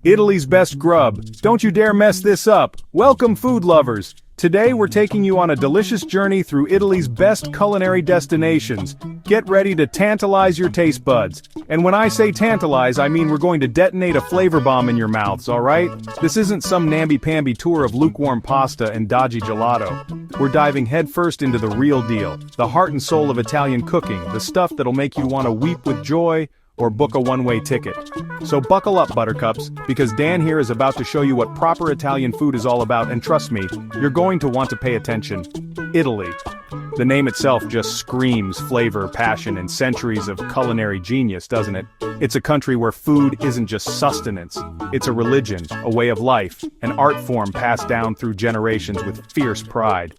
Italy's best grub. Don't you dare mess this up. Welcome, food lovers. Today we're taking you on a delicious journey through Italy's best culinary destinations. Get ready to tantalize your taste buds. And when I say tantalize, I mean we're going to detonate a flavor bomb in your mouths, alright? This isn't some namby-pamby tour of lukewarm pasta and dodgy gelato. We're diving headfirst into the real deal, the heart and soul of Italian cooking, the stuff that'll make you want to weep with joy or book a one-way ticket. So buckle up, buttercups, because Dan here is about to show you what proper Italian food is all about, and trust me, you're going to want to pay attention. Italy. The name itself just screams flavor, passion, and centuries of culinary genius, doesn't it? It's a country where food isn't just sustenance. It's a religion, a way of life, an art form passed down through generations with fierce pride.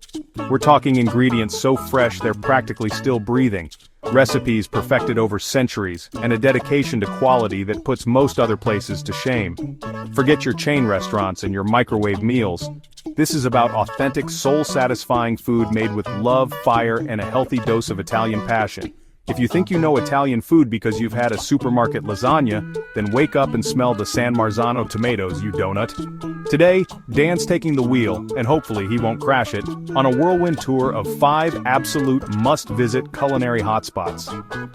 We're talking ingredients so fresh they're practically still breathing. Recipes perfected over centuries, and a dedication to quality that puts most other places to shame. Forget your chain restaurants and your microwave meals. This is about authentic, soul-satisfying food made with love, fire, and a healthy dose of Italian passion. If you think you know Italian food because you've had a supermarket lasagna, then wake up and smell the San Marzano tomatoes, you donut. Today, Dan's taking the wheel, and hopefully he won't crash it, on a whirlwind tour of 5 absolute must-visit culinary hotspots.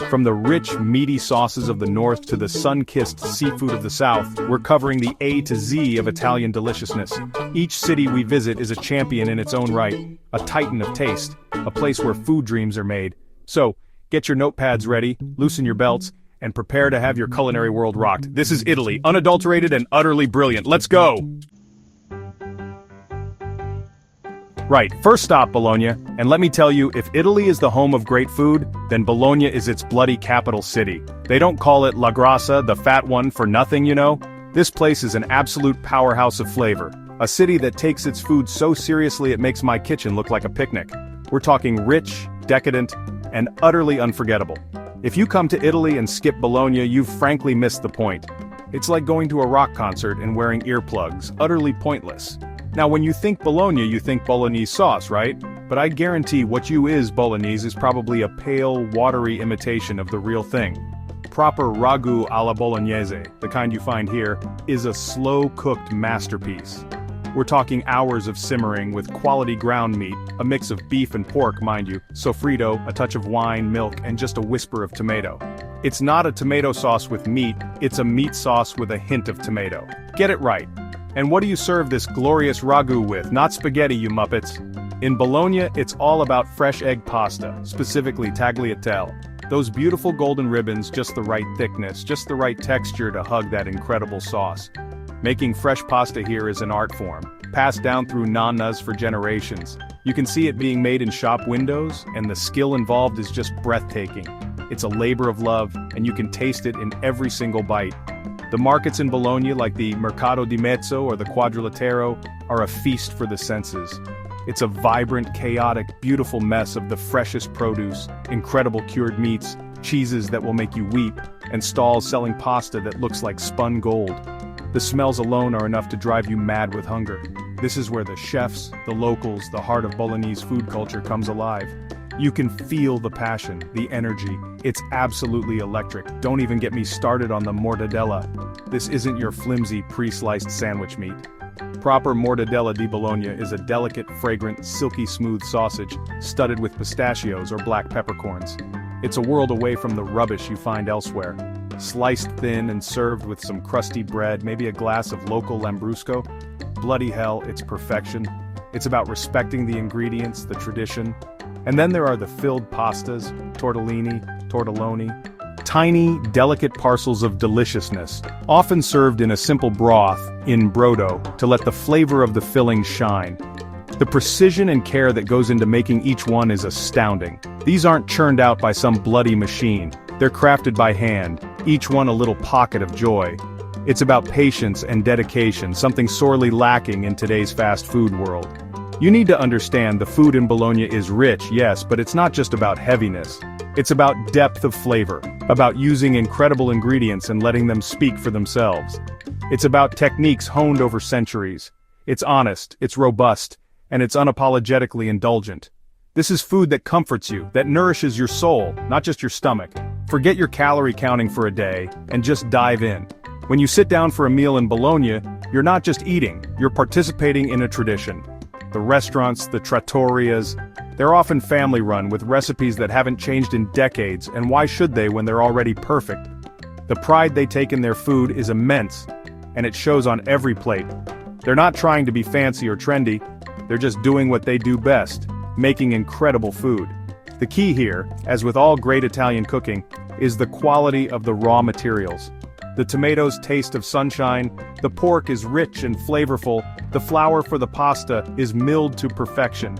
From the rich, meaty sauces of the north to the sun-kissed seafood of the south, we're covering the A to Z of Italian deliciousness. Each city we visit is a champion in its own right, a titan of taste, a place where food dreams are made. So, get your notepads ready, loosen your belts, and prepare to have your culinary world rocked. This is Italy, unadulterated and utterly brilliant. Let's go! Right, first stop, Bologna, and let me tell you, if Italy is the home of great food, then Bologna is its bloody capital city. They don't call it La Grassa, the fat one, for nothing, you know? This place is an absolute powerhouse of flavor. A city that takes its food so seriously it makes my kitchen look like a picnic. We're talking rich, decadent, and utterly unforgettable. If you come to Italy and skip Bologna, you've frankly missed the point. It's like going to a rock concert and wearing earplugs, utterly pointless. Now when you think Bologna, you think Bolognese sauce, right? But I guarantee what you is Bolognese is probably a pale, watery imitation of the real thing. Proper ragu alla bolognese, the kind you find here, is a slow-cooked masterpiece. We're talking hours of simmering with quality ground meat, a mix of beef and pork, mind you, sofrito, a touch of wine, milk, and just a whisper of tomato. It's not a tomato sauce with meat, it's a meat sauce with a hint of tomato. Get it right. And what do you serve this glorious ragu with? Not spaghetti, you muppets. In Bologna, it's all about fresh egg pasta, specifically tagliatelle. Those beautiful golden ribbons, just the right thickness, just the right texture to hug that incredible sauce. Making fresh pasta here is an art form, passed down through nonnas for generations. You can see it being made in shop windows, and the skill involved is just breathtaking. It's a labor of love, and you can taste it in every single bite. The markets in Bologna, like the Mercato di Mezzo or the Quadrilatero, are a feast for the senses. It's a vibrant, chaotic, beautiful mess of the freshest produce, incredible cured meats, cheeses that will make you weep, and stalls selling pasta that looks like spun gold. The smells alone are enough to drive you mad with hunger. This is where the chefs, the locals, the heart of Bolognese food culture comes alive. You can feel the passion, the energy. It's absolutely electric. Don't even get me started on the mortadella. This isn't your flimsy, pre-sliced sandwich meat. Proper mortadella di Bologna is a delicate, fragrant, silky smooth sausage, studded with pistachios or black peppercorns. It's a world away from the rubbish you find elsewhere. Sliced thin and served with some crusty bread, maybe a glass of local lambrusco. Bloody hell, it's perfection. It's about respecting the ingredients, the tradition. And then there are the filled pastas, tortellini, tortelloni. Tiny, delicate parcels of deliciousness, often served in a simple broth, in brodo, to let the flavor of the filling shine. The precision and care that goes into making each one is astounding. These aren't churned out by some bloody machine. They're crafted by hand, each one a little pocket of joy. It's about patience and dedication, something sorely lacking in today's fast food world. You need to understand the food in Bologna is rich, yes, but it's not just about heaviness. It's about depth of flavor, about using incredible ingredients and letting them speak for themselves. It's about techniques honed over centuries. It's honest, it's robust, and it's unapologetically indulgent. This is food that comforts you, that nourishes your soul, not just your stomach. Forget your calorie counting for a day, and just dive in. When you sit down for a meal in Bologna, you're not just eating, you're participating in a tradition. The restaurants, the trattorias, they're often family-run with recipes that haven't changed in decades, and why should they when they're already perfect? The pride they take in their food is immense, and it shows on every plate. They're not trying to be fancy or trendy, they're just doing what they do best, making incredible food. The key here, as with all great Italian cooking, is the quality of the raw materials. The tomatoes taste of sunshine, the pork is rich and flavorful, the flour for the pasta is milled to perfection.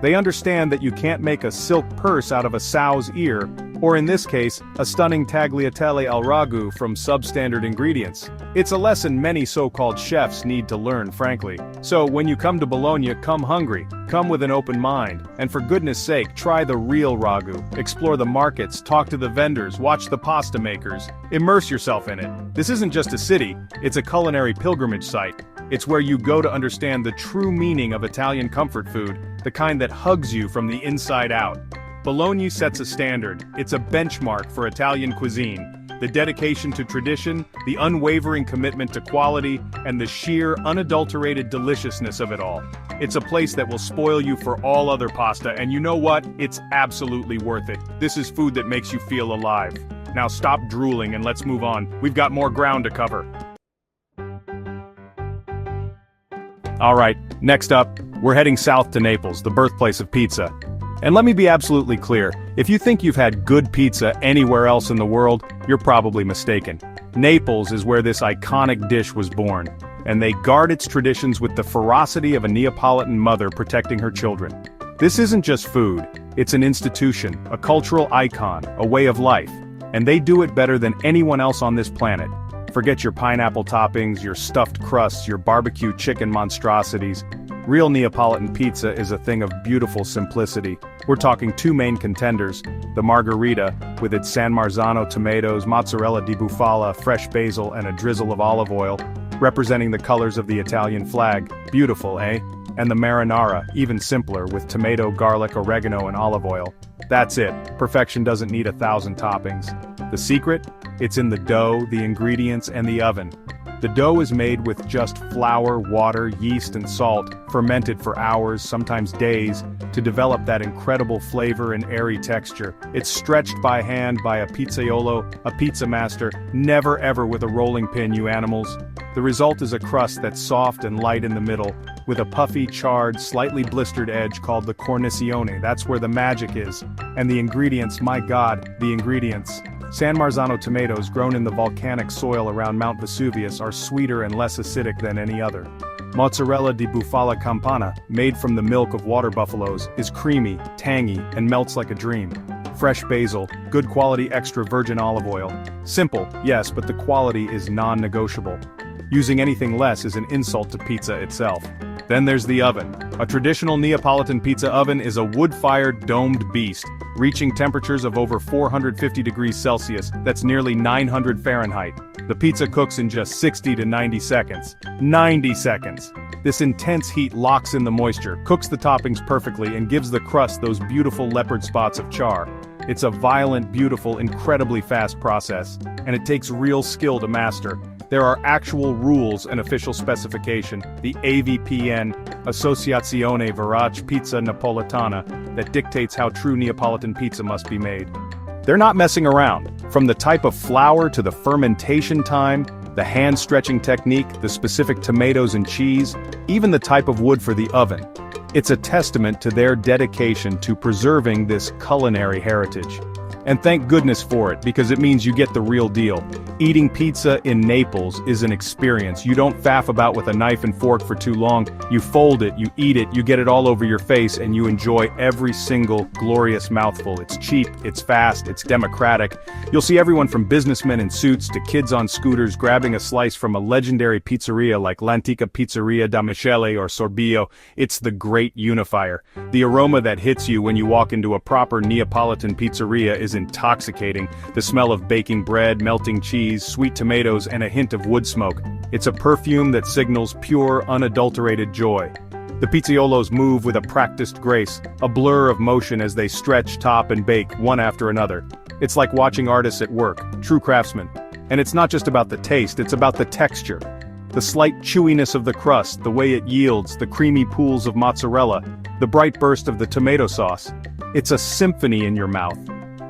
They understand that you can't make a silk purse out of a sow's ear, or in this case, a stunning tagliatelle al ragu from substandard ingredients. It's a lesson many so-called chefs need to learn, frankly. So when you come to Bologna, come hungry, come with an open mind, and for goodness sake, try the real ragu, explore the markets, talk to the vendors, watch the pasta makers, immerse yourself in it. This isn't just a city, it's a culinary pilgrimage site. It's where you go to understand the true meaning of Italian comfort food, the kind that hugs you from the inside out. Bologna sets a standard, it's a benchmark for Italian cuisine. The dedication to tradition, the unwavering commitment to quality, and the sheer, unadulterated deliciousness of it all. It's a place that will spoil you for all other pasta, and you know what? It's absolutely worth it. This is food that makes you feel alive. Now stop drooling and let's move on. We've got more ground to cover. Alright, next up, we're heading south to Naples, the birthplace of pizza. And let me be absolutely clear, if you think you've had good pizza anywhere else in the world, you're probably mistaken. Naples is where this iconic dish was born, and they guard its traditions with the ferocity of a Neapolitan mother protecting her children. This isn't just food, it's an institution, a cultural icon, a way of life, and they do it better than anyone else on this planet. Forget your pineapple toppings, your stuffed crusts, your barbecue chicken monstrosities. Real Neapolitan pizza is a thing of beautiful simplicity. We're talking two main contenders, the margherita, with its San Marzano tomatoes, mozzarella di bufala, fresh basil, and a drizzle of olive oil, representing the colors of the Italian flag. Beautiful, eh? And the marinara, even simpler, with tomato, garlic, oregano, and olive oil. That's it. Perfection doesn't need 1,000 toppings. The secret? It's in the dough, the ingredients, and the oven. The dough is made with just flour, water, yeast, and salt, fermented for hours, sometimes days, to develop that incredible flavor and airy texture. It's stretched by hand by a pizzaiolo, a pizza master, never ever with a rolling pin, you animals. The result is a crust that's soft and light in the middle, with a puffy, charred, slightly blistered edge called the cornicione. That's where the magic is. And the ingredients, my God, the ingredients. San Marzano tomatoes grown in the volcanic soil around Mount Vesuvius are sweeter and less acidic than any other. Mozzarella di bufala campana, made from the milk of water buffaloes, is creamy, tangy, and melts like a dream. Fresh basil, good quality extra virgin olive oil. Simple, yes, but the quality is non-negotiable. Using anything less is an insult to pizza itself. Then there's the oven. A traditional Neapolitan pizza oven is a wood-fired, domed beast, reaching temperatures of over 450 degrees Celsius, that's nearly 900 Fahrenheit. The pizza cooks in just 60 to 90 seconds. 90 seconds! This intense heat locks in the moisture, cooks the toppings perfectly, and gives the crust those beautiful leopard spots of char. It's a violent, beautiful, incredibly fast process, and it takes real skill to master. There are actual rules and official specification, the AVPN, Associazione Verace Pizza Napoletana, that dictates how true Neapolitan pizza must be made. They're not messing around. From the type of flour to the fermentation time, the hand-stretching technique, the specific tomatoes and cheese, even the type of wood for the oven. It's a testament to their dedication to preserving this culinary heritage. And thank goodness for it, because it means you get the real deal. Eating pizza in Naples is an experience. You don't faff about with a knife and fork for too long. You fold it, you eat it, you get it all over your face, and you enjoy every single glorious mouthful. It's cheap, it's fast, it's democratic. You'll see everyone from businessmen in suits to kids on scooters grabbing a slice from a legendary pizzeria like L'Antica Pizzeria da Michele or Sorbillo. It's the great unifier. The aroma that hits you when you walk into a proper Neapolitan pizzeria is intoxicating. The smell of baking bread, melting cheese, sweet tomatoes, and a hint of wood smoke. It's a perfume that signals pure, unadulterated joy. The pizzaiolos move with a practiced grace, a blur of motion as they stretch, top, and bake, one after another. It's like watching artists at work, true craftsmen. And it's not just about the taste, it's about the texture. The slight chewiness of the crust, the way it yields, the creamy pools of mozzarella, the bright burst of the tomato sauce. It's a symphony in your mouth.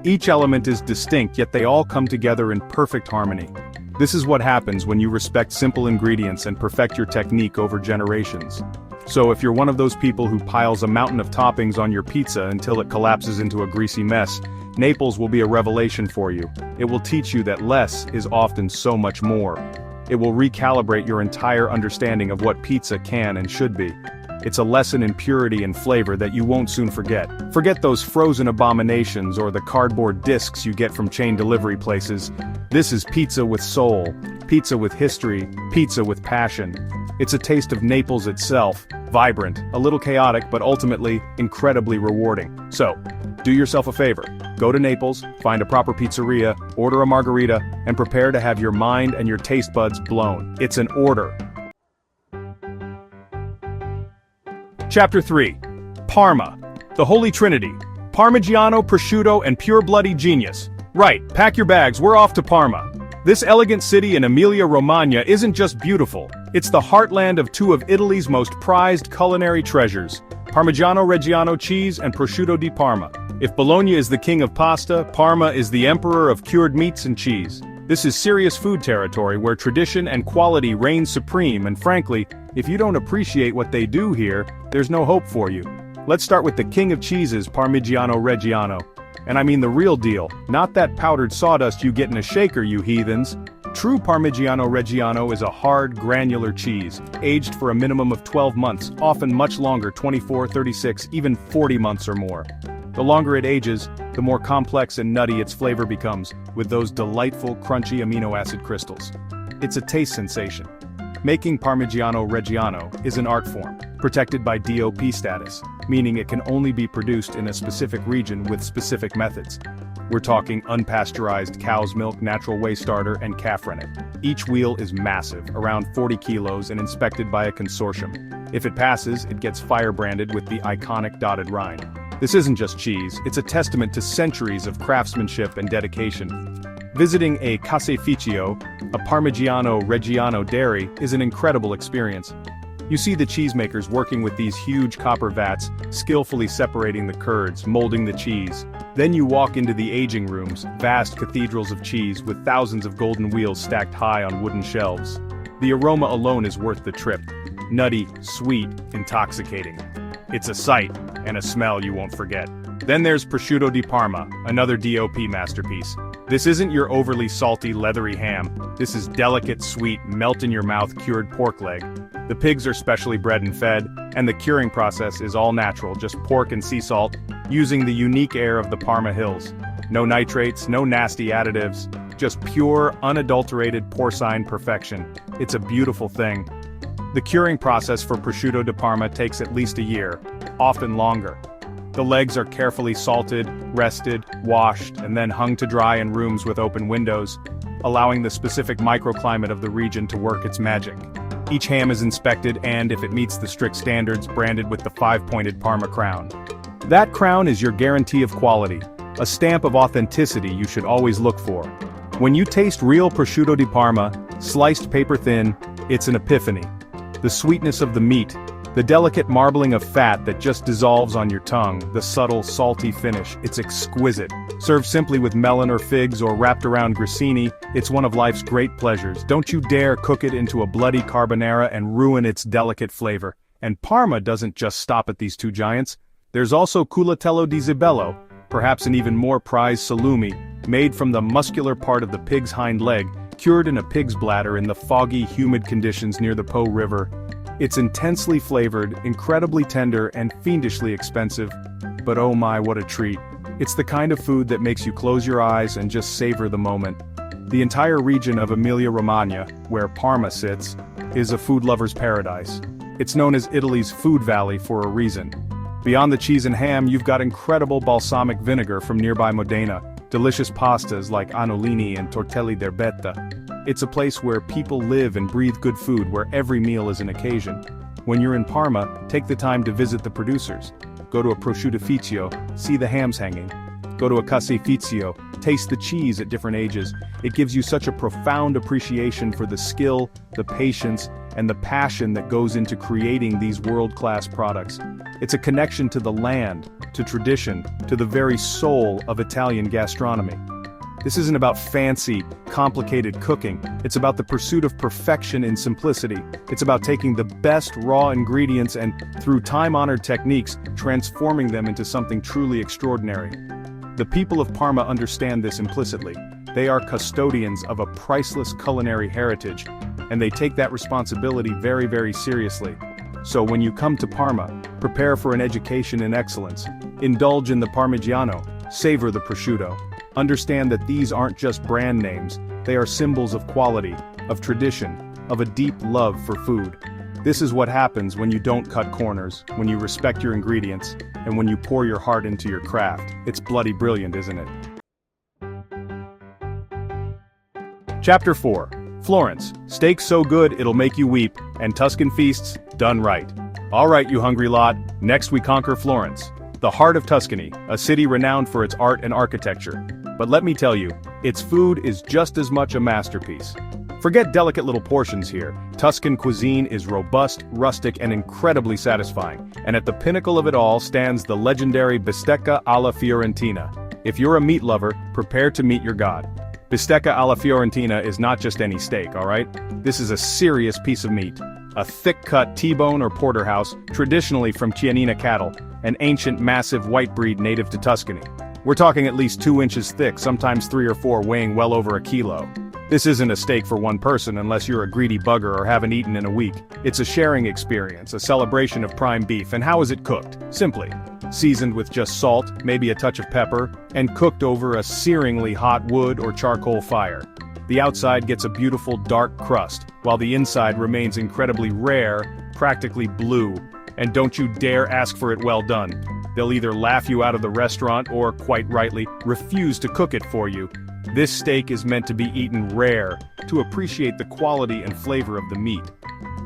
Each element is distinct, yet they all come together in perfect harmony. This is what happens when you respect simple ingredients and perfect your technique over generations. So if you're one of those people who piles a mountain of toppings on your pizza until it collapses into a greasy mess, Naples will be a revelation for you. It will teach you that less is often so much more. It will recalibrate your entire understanding of what pizza can and should be. It's a lesson in purity and flavor that you won't soon forget. Forget those frozen abominations or the cardboard discs you get from chain delivery places. This is pizza with soul, pizza with history, pizza with passion. It's a taste of Naples itself, vibrant, a little chaotic, but ultimately incredibly rewarding. So, do yourself a favor. Go to Naples, find a proper pizzeria, order a margarita, and prepare to have your mind and your taste buds blown. It's an order. Chapter 3. Parma. The Holy Trinity. Parmigiano, prosciutto, and pure-bloody genius. Right, pack your bags, we're off to Parma. This elegant city in Emilia-Romagna isn't just beautiful, it's the heartland of two of Italy's most prized culinary treasures, Parmigiano Reggiano cheese and prosciutto di Parma. If Bologna is the king of pasta, Parma is the emperor of cured meats and cheese. This is serious food territory where tradition and quality reign supreme, and frankly, if you don't appreciate what they do here, there's no hope for you. Let's start with the king of cheeses, Parmigiano Reggiano. And I mean the real deal, not that powdered sawdust you get in a shaker, you heathens. True Parmigiano Reggiano is a hard, granular cheese, aged for a minimum of 12 months, often much longer, 24, 36, even 40 months or more. The longer it ages, the more complex and nutty its flavor becomes, with those delightful, crunchy amino acid crystals. It's a taste sensation. Making Parmigiano Reggiano is an art form, protected by DOP status, meaning it can only be produced in a specific region with specific methods. We're talking unpasteurized cow's milk, natural whey starter, and calf rennet. Each wheel is massive, around 40 kilos, and inspected by a consortium. If it passes, it gets fire-branded with the iconic dotted rind. This isn't just cheese, it's a testament to centuries of craftsmanship and dedication. Visiting a caseificio, a Parmigiano Reggiano dairy, is an incredible experience. You see the cheesemakers working with these huge copper vats, skillfully separating the curds, molding the cheese. Then you walk into the aging rooms, vast cathedrals of cheese with thousands of golden wheels stacked high on wooden shelves. The aroma alone is worth the trip. Nutty, sweet, intoxicating. It's a sight, and a smell you won't forget. Then there's prosciutto di Parma, another DOP masterpiece. This isn't your overly salty, leathery ham. This is delicate, sweet, melt-in-your-mouth cured pork leg. The pigs are specially bred and fed, and the curing process is all natural, just pork and sea salt, using the unique air of the Parma Hills. No nitrates, no nasty additives, just pure, unadulterated porcine perfection. It's a beautiful thing. The curing process for prosciutto di Parma takes at least a year, often longer. The legs are carefully salted, rested, washed, and then hung to dry in rooms with open windows, allowing the specific microclimate of the region to work its magic. Each ham is inspected and, if it meets the strict standards, branded with the 5-pointed Parma crown. That crown is your guarantee of quality, a stamp of authenticity you should always look for. When you taste real prosciutto di Parma, sliced paper thin, it's an epiphany. The sweetness of the meat, the delicate marbling of fat that just dissolves on your tongue, the subtle, salty finish, it's exquisite. Served simply with melon or figs or wrapped around grissini, it's one of life's great pleasures. Don't you dare cook it into a bloody carbonara and ruin its delicate flavor. And Parma doesn't just stop at these two giants. There's also culatello di zibello, perhaps an even more prized salumi, made from the muscular part of the pig's hind leg, cured in a pig's bladder in the foggy, humid conditions near the Po River. It's intensely flavored, incredibly tender, and fiendishly expensive. But oh my, what a treat. It's the kind of food that makes you close your eyes and just savor the moment. The entire region of Emilia-Romagna, where Parma sits, is a food lover's paradise. It's known as Italy's food valley for a reason. Beyond the cheese and ham, you've got incredible balsamic vinegar from nearby Modena, delicious pastas like annolini and tortelli d'erbetta. It's a place where people live and breathe good food, where every meal is an occasion. When you're in Parma, take the time to visit the producers. Go to a prosciuttificio, see the hams hanging. Go to a caseificio, Taste the cheese at different ages. It gives you such a profound appreciation for the skill, the patience, and the passion that goes into creating these world-class products. It's a connection to the land, to tradition, to the very soul of Italian gastronomy. This isn't about fancy, complicated cooking. It's about the pursuit of perfection in simplicity. It's about taking the best raw ingredients and, through time-honored techniques, transforming them into something truly extraordinary. The people of Parma understand this implicitly. They are custodians of a priceless culinary heritage, and they take that responsibility very, very seriously. So when you come to Parma, prepare for an education in excellence. Indulge in the Parmigiano, savor the prosciutto. Understand that these aren't just brand names, they are symbols of quality, of tradition, of a deep love for food. This is what happens when you don't cut corners, when you respect your ingredients, and when you pour your heart into your craft. It's bloody brilliant, isn't it? Chapter 4. Florence. Steak so good it'll make you weep, and Tuscan feasts, done right. Alright, you hungry lot, next we conquer Florence. The heart of Tuscany, a city renowned for its art and architecture. But let me tell you, its food is just as much a masterpiece. Forget delicate little portions here. Tuscan cuisine is robust, rustic, and incredibly satisfying. And at the pinnacle of it all stands the legendary bistecca alla Fiorentina. If you're a meat lover, prepare to meet your god. Bistecca alla Fiorentina is not just any steak, alright? This is a serious piece of meat. A thick-cut T-bone or porterhouse, traditionally from Chianina cattle, an ancient massive white breed native to Tuscany. We're talking at least 2 inches thick, sometimes 3 or 4, weighing well over a kilo. This isn't a steak for one person unless you're a greedy bugger or haven't eaten in a week. It's a sharing experience, a celebration of prime beef. And how is it cooked? Simply. Seasoned with just salt, maybe a touch of pepper, and cooked over a searingly hot wood or charcoal fire. The outside gets a beautiful dark crust, while the inside remains incredibly rare, practically blue. And don't you dare ask for it well done. They'll either laugh you out of the restaurant or, quite rightly, refuse to cook it for you. This steak is meant to be eaten rare, to appreciate the quality and flavor of the meat.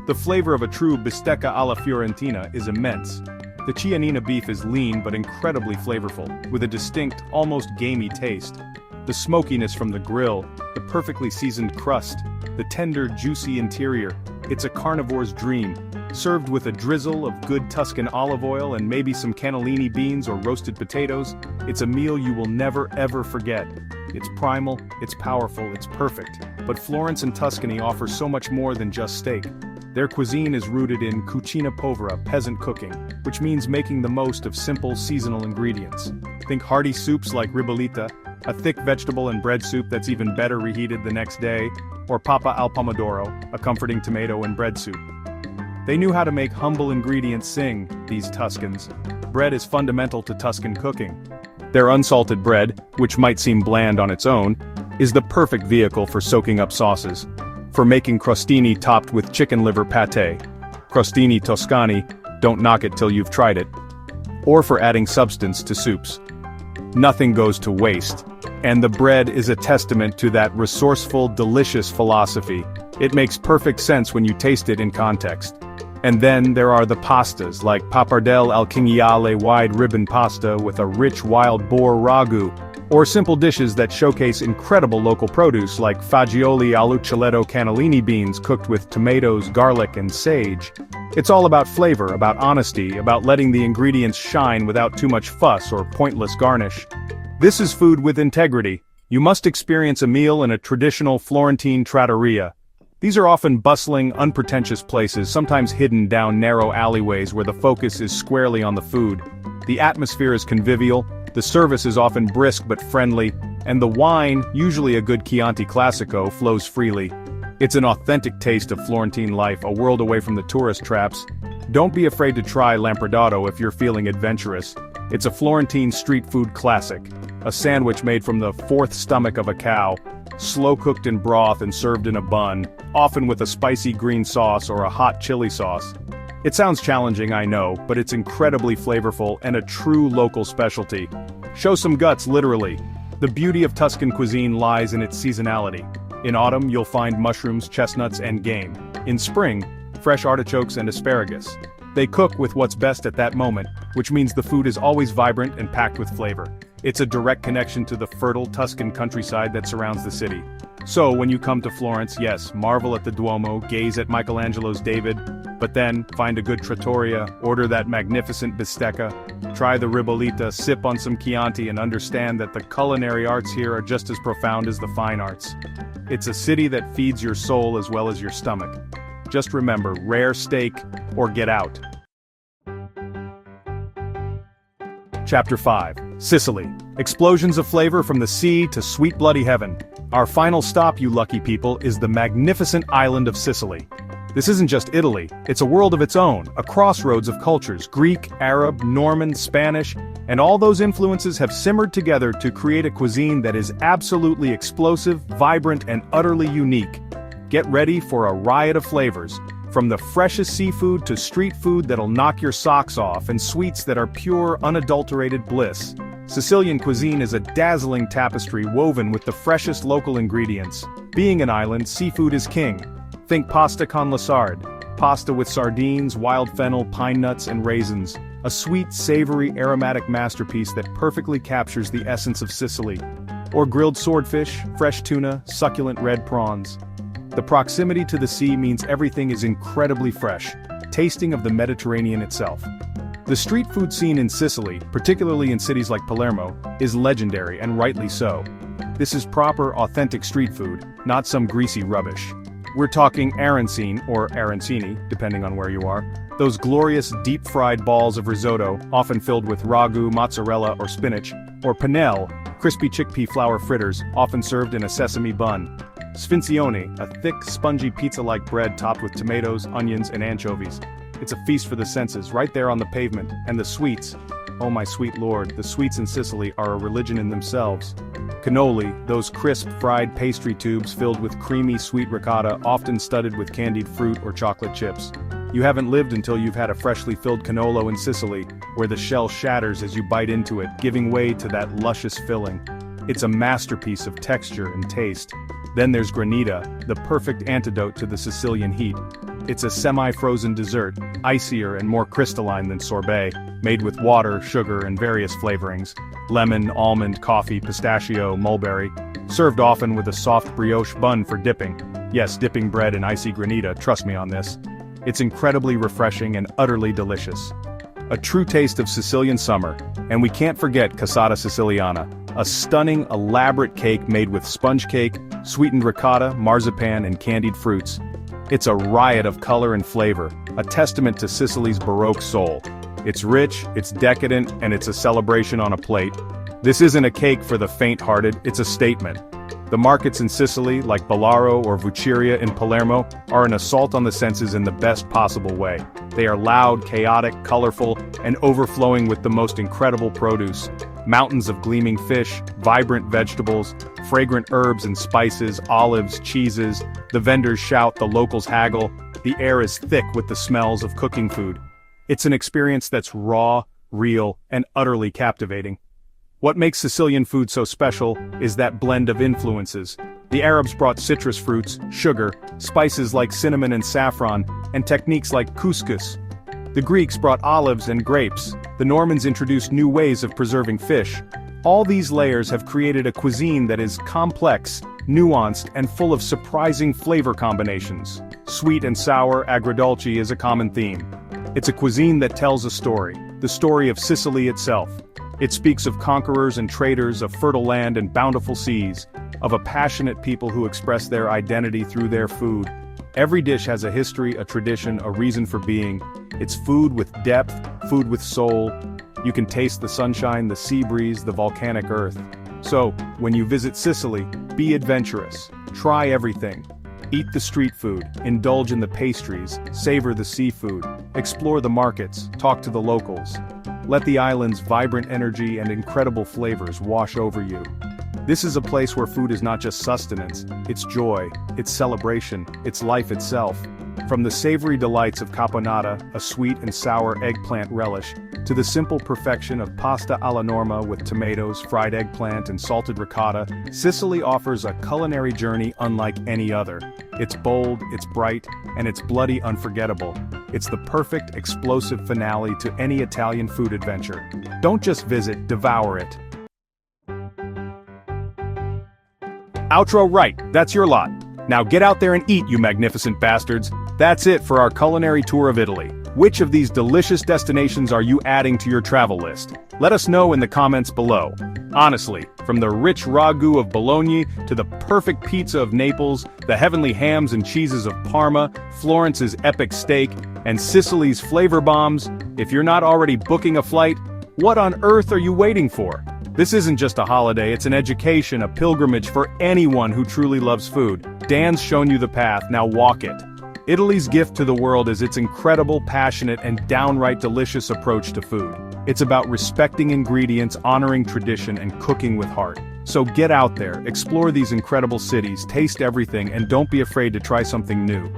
The flavor of a true bistecca alla Fiorentina is immense. The Chianina beef is lean but incredibly flavorful, with a distinct, almost gamey taste. The smokiness from the grill, the perfectly seasoned crust, the tender, juicy interior. It's a carnivore's dream. Served with a drizzle of good Tuscan olive oil and maybe some cannellini beans or roasted potatoes, it's a meal you will never ever forget. It's primal, it's powerful, it's perfect. But Florence and Tuscany offer so much more than just steak. Their cuisine is rooted in cucina povera, peasant cooking, which means making the most of simple seasonal ingredients. Think hearty soups like ribollita, a thick vegetable and bread soup that's even better reheated the next day, or papa al pomodoro, a comforting tomato and bread soup. They knew how to make humble ingredients sing, these Tuscans. Bread is fundamental to Tuscan cooking. Their unsalted bread, which might seem bland on its own, is the perfect vehicle for soaking up sauces. For making crostini topped with chicken liver pâté. Crostini Toscani, don't knock it till you've tried it. Or for adding substance to soups. Nothing goes to waste. And the bread is a testament to that resourceful, delicious philosophy. It makes perfect sense when you taste it in context. And then there are the pastas, like pappardelle al cinghiale wide ribbon pasta with a rich wild boar ragu, or simple dishes that showcase incredible local produce like fagioli all'uccelletto cannellini beans cooked with tomatoes, garlic, and sage. It's all about flavor, about honesty, about letting the ingredients shine without too much fuss or pointless garnish. This is food with integrity. You must experience a meal in a traditional Florentine trattoria. These are often bustling, unpretentious places, sometimes hidden down narrow alleyways where the focus is squarely on the food. The atmosphere is convivial, the service is often brisk but friendly, and the wine, usually a good Chianti Classico, flows freely. It's an authentic taste of Florentine life, a world away from the tourist traps. Don't be afraid to try lampredato if you're feeling adventurous. It's a Florentine street food classic, a sandwich made from the fourth stomach of a cow, slow-cooked in broth and served in a bun, often with a spicy green sauce or a hot chili sauce. It sounds challenging, I know, but it's incredibly flavorful and a true local specialty. Show some guts, literally. The beauty of Tuscan cuisine lies in its seasonality. In autumn, you'll find mushrooms, chestnuts, and game. In spring, fresh artichokes and asparagus. They cook with what's best at that moment, which means the food is always vibrant and packed with flavor. It's a direct connection to the fertile Tuscan countryside that surrounds the city. So when you come to Florence, yes, marvel at the Duomo, gaze at Michelangelo's David, but then find a good trattoria, order that magnificent bistecca, try the ribollita, sip on some Chianti, and understand that the culinary arts here are just as profound as the fine arts. It's a city that feeds your soul as well as your stomach. Just remember, rare steak or get out. Chapter 5. Sicily. Explosions of flavor from the sea to sweet bloody heaven. Our final stop, you lucky people, is the magnificent island of Sicily. This isn't just Italy, it's a world of its own, a crossroads of cultures, Greek, Arab, Norman, Spanish, and all those influences have simmered together to create a cuisine that is absolutely explosive, vibrant, and utterly unique. Get ready for a riot of flavors, from the freshest seafood to street food that'll knock your socks off and sweets that are pure, unadulterated bliss. Sicilian cuisine is a dazzling tapestry woven with the freshest local ingredients. Being an island, seafood is king. Think pasta con la sarde, pasta with sardines, wild fennel, pine nuts, and raisins. A sweet, savory, aromatic masterpiece that perfectly captures the essence of Sicily. Or grilled swordfish, fresh tuna, succulent red prawns. The proximity to the sea means everything is incredibly fresh, tasting of the Mediterranean itself. The street food scene in Sicily, particularly in cities like Palermo, is legendary and rightly so. This is proper, authentic street food, not some greasy rubbish. We're talking arancine, or arancini, depending on where you are, those glorious deep-fried balls of risotto, often filled with ragu, mozzarella, or spinach, or pennelle, crispy chickpea flour fritters, often served in a sesame bun. Sfinzione, a thick, spongy pizza-like bread topped with tomatoes, onions, and anchovies. It's a feast for the senses, right there on the pavement. And the sweets. Oh my sweet lord, the sweets in Sicily are a religion in themselves. Cannoli, those crisp, fried pastry tubes filled with creamy, sweet ricotta, often studded with candied fruit or chocolate chips. You haven't lived until you've had a freshly filled cannolo in Sicily, where the shell shatters as you bite into it, giving way to that luscious filling. It's a masterpiece of texture and taste. Then there's granita, the perfect antidote to the Sicilian heat. It's a semi-frozen dessert, icier and more crystalline than sorbet, made with water, sugar, and various flavorings. Lemon, almond, coffee, pistachio, mulberry. Served often with a soft brioche bun for dipping. Yes, dipping bread in icy granita, trust me on this. It's incredibly refreshing and utterly delicious. A true taste of Sicilian summer, and we can't forget cassata siciliana, a stunning, elaborate cake made with sponge cake, sweetened ricotta, marzipan, and candied fruits. It's a riot of color and flavor, a testament to Sicily's Baroque soul. It's rich, it's decadent, and it's a celebration on a plate. This isn't a cake for the faint-hearted, it's a statement. The markets in Sicily, like Bellaro or Vucceria in Palermo, are an assault on the senses in the best possible way. They are loud, chaotic, colorful, and overflowing with the most incredible produce. Mountains of gleaming fish, vibrant vegetables, fragrant herbs and spices, olives, cheeses. The vendors shout, the locals haggle. The air is thick with the smells of cooking food. It's an experience that's raw, real, and utterly captivating. What makes Sicilian food so special is that blend of influences. The Arabs brought citrus fruits, sugar, spices like cinnamon and saffron, and techniques like couscous. The Greeks brought olives and grapes. The Normans introduced new ways of preserving fish. All these layers have created a cuisine that is complex, nuanced, and full of surprising flavor combinations. Sweet and sour, agrodolce is a common theme. It's a cuisine that tells a story, the story of Sicily itself. It speaks of conquerors and traders, of fertile land and bountiful seas, of a passionate people who express their identity through their food. Every dish has a history, a tradition, a reason for being. It's food with depth, food with soul. You can taste the sunshine, the sea breeze, the volcanic earth. So, when you visit Sicily, be adventurous. Try everything. Eat the street food, indulge in the pastries, savor the seafood, explore the markets, talk to the locals. Let the island's vibrant energy and incredible flavors wash over you. This is a place where food is not just sustenance, it's joy, it's celebration, it's life itself. From the savory delights of caponata, a sweet and sour eggplant relish, to the simple perfection of pasta alla norma with tomatoes, fried eggplant, and salted ricotta, Sicily offers a culinary journey unlike any other. It's bold, it's bright, and it's bloody unforgettable. It's the perfect, explosive finale to any Italian food adventure. Don't just visit, devour it. Outro right, that's your lot. Now get out there and eat, you magnificent bastards. That's it for our culinary tour of Italy. Which of these delicious destinations are you adding to your travel list? Let us know in the comments below. Honestly, from the rich ragu of Bologna to the perfect pizza of Naples, the heavenly hams and cheeses of Parma, Florence's epic steak, and Sicily's flavor bombs, if you're not already booking a flight, what on earth are you waiting for? This isn't just a holiday, it's an education, a pilgrimage for anyone who truly loves food. Dan's shown you the path, now walk it. Italy's gift to the world is its incredible, passionate, and downright delicious approach to food. It's about respecting ingredients, honoring tradition, and cooking with heart. So get out there, explore these incredible cities, taste everything, and don't be afraid to try something new.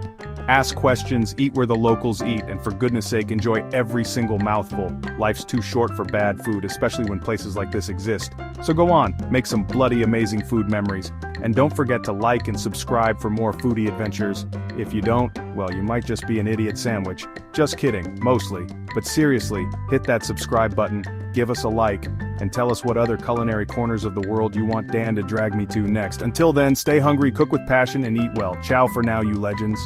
Ask questions, eat where the locals eat, and for goodness sake, enjoy every single mouthful. Life's too short for bad food, especially when places like this exist. So go on, make some bloody amazing food memories. And don't forget to like and subscribe for more foodie adventures. If you don't, well, you might just be an idiot sandwich. Just kidding, mostly. But seriously, hit that subscribe button, give us a like, and tell us what other culinary corners of the world you want Dan to drag me to next. Until then, stay hungry, cook with passion, and eat well. Ciao for now, you legends.